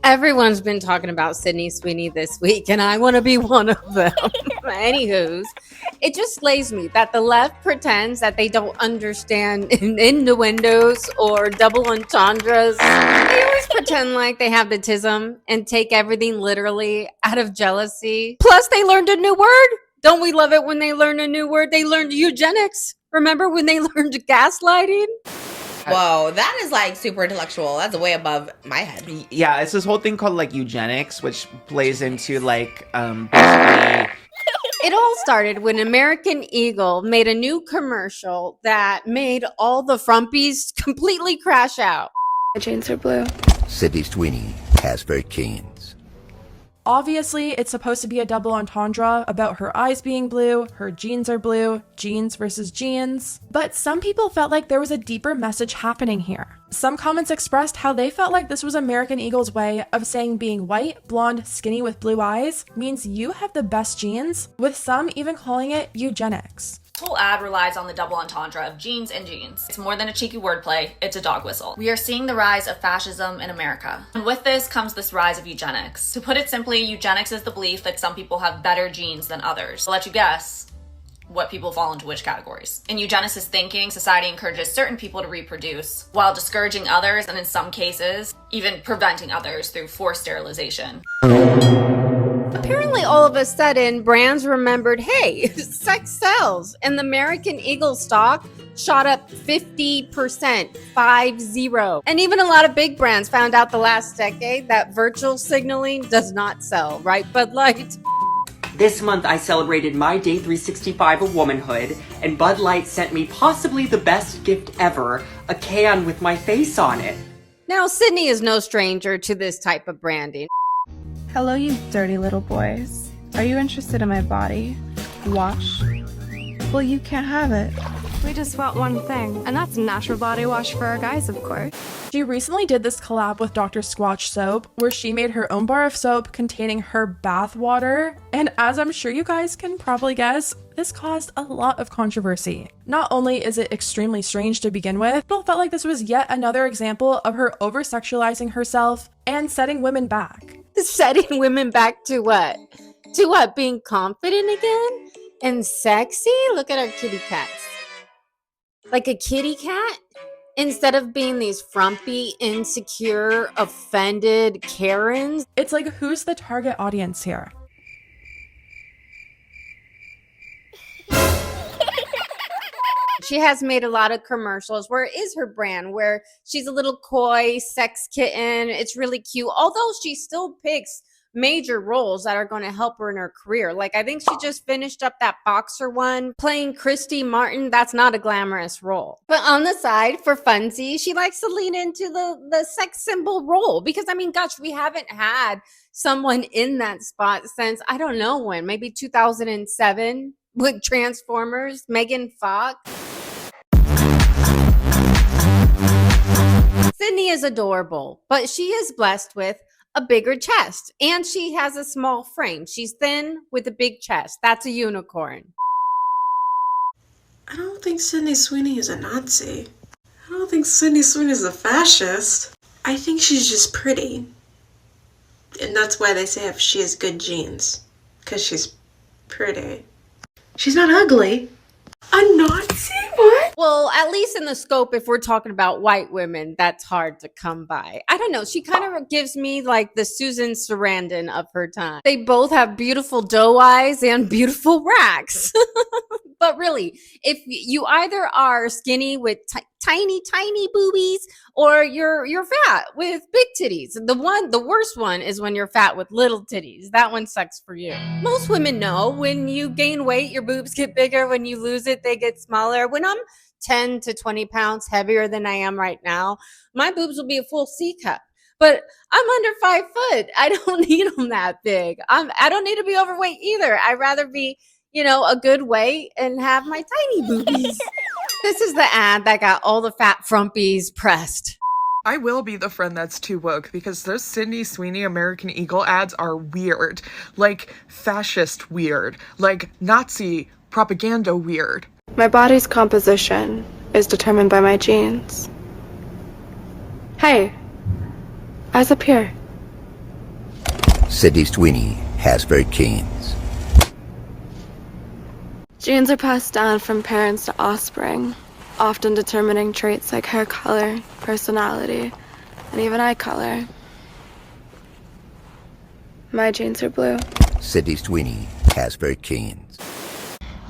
Everyone's been talking about Sydney Sweeney this week, and I want to be one of them. Anywho's, it just slays me that the left pretends that they don't understand innuendos or double entendres. They always pretend like they have the tism and take everything literally out of jealousy. Plus, they learned a new word. Don't we love it when they learn a new word? They learned eugenics. Remember when they learned gaslighting? Whoa, that is like super intellectual. That's way above my head. Yeah, it's this whole thing called like eugenics, which plays into like basically. It all started when American Eagle made a new commercial that made all the Frumpies completely crash out. My jeans are blue. Sydney Sweeney has her jeans. Obviously, it's supposed to be a double entendre about her eyes being blue, her jeans are blue, jeans versus jeans. But some people felt like there was a deeper message happening here. Some comments expressed how they felt like this was American Eagle's way of saying being white, blonde, skinny with blue eyes means you have the best genes, with some even calling it eugenics. This whole ad relies on the double entendre of jeans and jeans. It's more than a cheeky wordplay, it's a dog whistle. We are seeing the rise of fascism in America. And with this comes this rise of eugenics. To put it simply, eugenics is the belief that some people have better genes than others. I'll let you guess what people fall into which categories. In eugenicist thinking, society encourages certain people to reproduce, while discouraging others, and in some cases, even preventing others through forced sterilization. Apparently, all of a sudden, brands remembered, hey, sex sells. And the American Eagle stock shot up 50%, 50. And even a lot of big brands found out the last decade that virtual signaling does not sell, right? Bud Light. This month I celebrated my day 365 of womanhood, and Bud Light sent me possibly the best gift ever, a can with my face on it. Now, Sydney is no stranger to this type of branding. Hello, you dirty little boys. Are you interested in my body? Wash? Well, you can't have it. We just want one thing, and that's natural body wash for our guys, of course. She recently did this collab with Dr. Squatch Soap, where she made her own bar of soap containing her bath water. And as I'm sure you guys can probably guess, this caused a lot of controversy. Not only is it extremely strange to begin with, people felt like this was yet another example of her over-sexualizing herself and setting women back. Setting women back to what? To what? Being confident again? And sexy? Look at our kitty cats. Like a kitty cat? Instead of being these frumpy, insecure, offended Karens. It's like, who's the target audience here? She has made a lot of commercials where it is her brand, where she's a little coy sex kitten. It's really cute. Although she still picks major roles that are going to help her in her career. Like, I think she just finished up that boxer one playing Christy Martin. That's not a glamorous role. But on the side, for funsies, she likes to lean into the sex symbol role. Because, I mean, gosh, we haven't had someone in that spot since, I don't know when, maybe 2007 with Transformers, Megan Fox. Sydney is adorable, but she is blessed with a bigger chest, and she has a small frame. She's thin with a big chest. That's a unicorn. I don't think Sydney Sweeney is a Nazi. I don't think Sydney Sweeney is a fascist. I think she's just pretty. And that's why they say she has good genes. Because she's pretty. She's not ugly. A Nazi? What? Well, at least in the scope, if we're talking about white women, that's hard to come by. I don't know. She kind of gives me like the Susan Sarandon of her time. They both have beautiful doe eyes and beautiful racks. But really, if you either are skinny with tiny boobies, or you're fat with big titties. The worst one is when you're fat with little titties. That one sucks for you. Most women know when you gain weight, your boobs get bigger. When you lose it, they get smaller. When I'm 10 to 20 pounds heavier than I am right now, my boobs will be a full C cup. But I'm under 5 foot. I don't need them that big. I don't need to be overweight either. I'd rather be, a good weight and have my tiny boobies. This is the ad that got all the fat frumpies pressed. I will be the friend that's too woke, because those Sydney Sweeney American Eagle ads are weird. Like fascist weird. Like Nazi propaganda weird. My body's composition is determined by my genes. Hey, eyes up here. Sydney Sweeney has very keens. Genes are passed down from parents to offspring, often determining traits like hair color, personality, and even eye color. My genes are blue. Sydney Sweeney has very keens.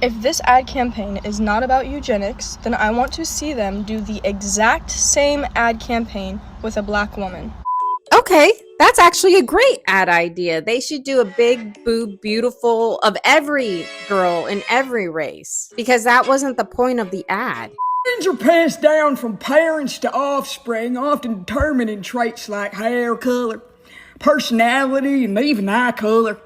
If this ad campaign is not about eugenics, then I want to see them do the exact same ad campaign with a black woman. Okay, that's actually a great ad idea. They should do a big boob beautiful of every girl in every race, because that wasn't the point of the ad. Genes are passed down from parents to offspring, often determining traits like hair color, personality, and even eye color.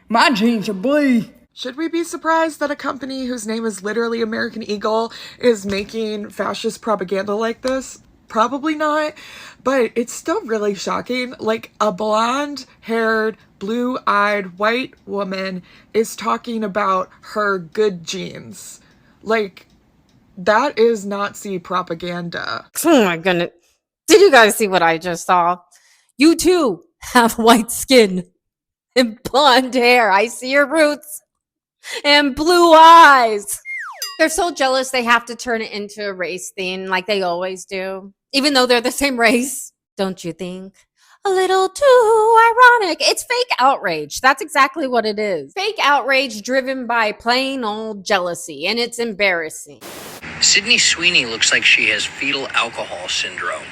My genes are blue. Should we be surprised that a company whose name is literally American Eagle is making fascist propaganda like this? Probably not, but it's still really shocking. Like, a blonde-haired, blue-eyed white woman is talking about her good genes. Like, that is Nazi propaganda. Oh my goodness. Did you guys see what I just saw? You too have white skin and blonde hair. I see your roots. And blue eyes. They're so jealous they have to turn it into a race thing like they always do. Even though they're the same race. Don't you think? A little too ironic. It's fake outrage. That's exactly what it is. Fake outrage driven by plain old jealousy. And it's embarrassing. Sydney Sweeney looks like she has fetal alcohol syndrome.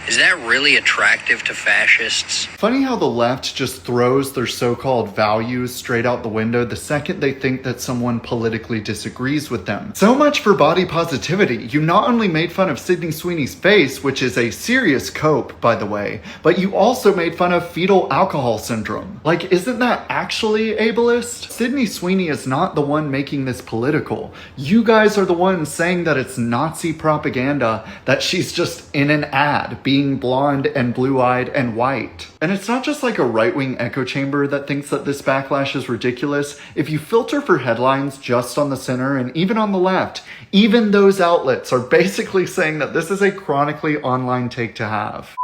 Is that really attractive to fascists? Funny how the left just throws their so-called values straight out the window the second they think that someone politically disagrees with them. So much for body positivity. You not only made fun of Sydney Sweeney's face, which is a serious cope, by the way, but you also made fun of fetal alcohol syndrome. Like, isn't that actually ableist? Sydney Sweeney is not the one making this political. You guys are the ones saying that it's Nazi propaganda, that she's just in an ad, being blonde and blue-eyed and white. And it's not just like a right-wing echo chamber that thinks that this backlash is ridiculous. If you filter for headlines just on the center and even on the left, even those outlets are basically saying that this is a chronically online take to have.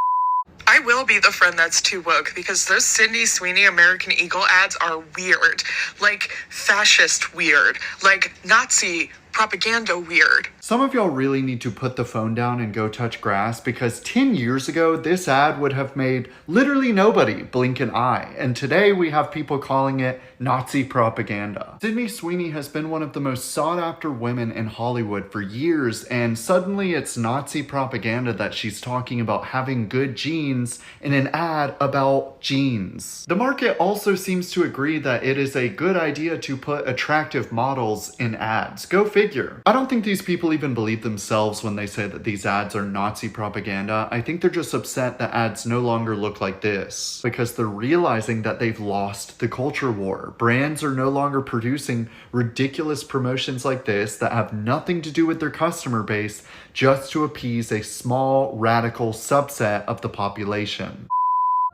I will be the friend that's too woke because those Sydney Sweeney American Eagle ads are weird. Like, fascist weird. Like, Nazi propaganda weird. Some of y'all really need to put the phone down and go touch grass, because 10 years ago, this ad would have made literally nobody blink an eye. And today we have people calling it Nazi propaganda. Sydney Sweeney has been one of the most sought after women in Hollywood for years, and suddenly it's Nazi propaganda that she's talking about having good genes in an ad about jeans. The market also seems to agree that it is a good idea to put attractive models in ads. Go figure. I don't think these people even believe themselves when they say that these ads are Nazi propaganda. I think they're just upset that ads no longer look like this, because they're realizing that they've lost the culture war. Brands are no longer producing ridiculous promotions like this that have nothing to do with their customer base just to appease a small, radical subset of the population.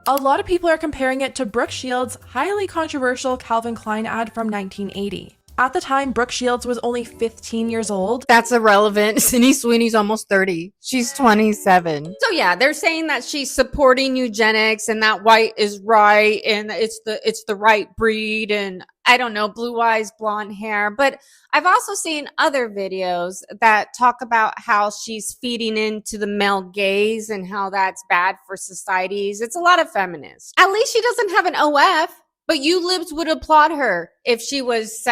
A lot of people are comparing it to Brooke Shields' highly controversial Calvin Klein ad from 1980. At the time, Brooke Shields was only 15 years old. That's irrelevant. Sydney Sweeney's almost 30. She's 27. So yeah, they're saying that she's supporting eugenics and that white is right and it's the right breed and I don't know, blue eyes, blonde hair. But I've also seen other videos that talk about how she's feeding into the male gaze and how that's bad for societies. It's a lot of feminists. At least she doesn't have an OF, but you libs would applaud her if she was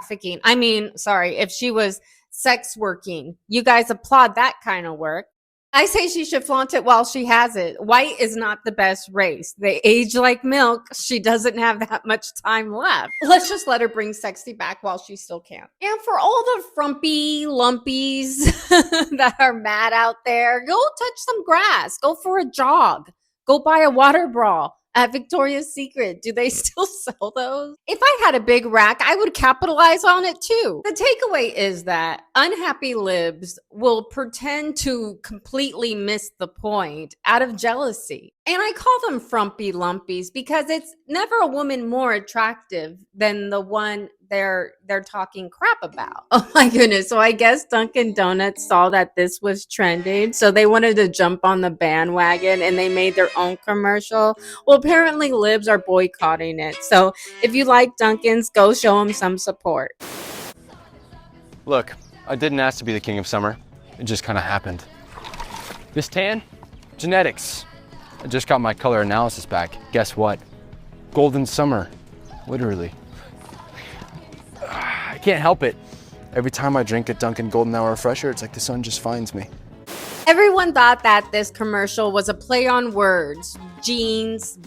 trafficking. I mean, sorry, if she was sex working. You guys applaud that kind of work. I say she should flaunt it while she has it. White is not the best race. They age like milk. She doesn't have that much time left. Let's just let her bring sexy back while she still can. And for all the frumpy lumpies that are mad out there, go touch some grass. Go for a jog. Go buy a water bra at Victoria's Secret. Do they still sell those? If I had a big rack, I would capitalize on it too. The takeaway is that unhappy libs will pretend to completely miss the point out of jealousy. And I call them frumpy lumpies because it's never a woman more attractive than the one they're talking crap about. Oh my goodness. So I guess Dunkin' Donuts saw that this was trending, so they wanted to jump on the bandwagon and they made their own commercial. Well, apparently libs are boycotting it. So if you like Dunkin's, go show them some support. Look, I didn't ask to be the king of summer. It just kind of happened. This tan? Genetics. I just got my color analysis back. Guess what? Golden summer. Literally. I can't help it. Every time I drink a Dunkin' Golden Hour Refresher, it's like the sun just finds me. Everyone thought that this commercial was a play on words. Jeans,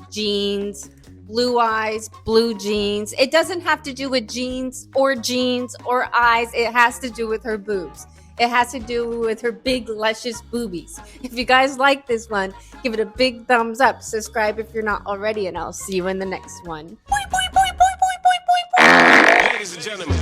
blue eyes, blue jeans. It doesn't have to do with jeans or eyes. It has to do with her boobs. It has to do with her big, luscious boobies. If you guys like this one, give it a big thumbs up. Subscribe if you're not already, and I'll see you in the next one. Ladies and gentlemen.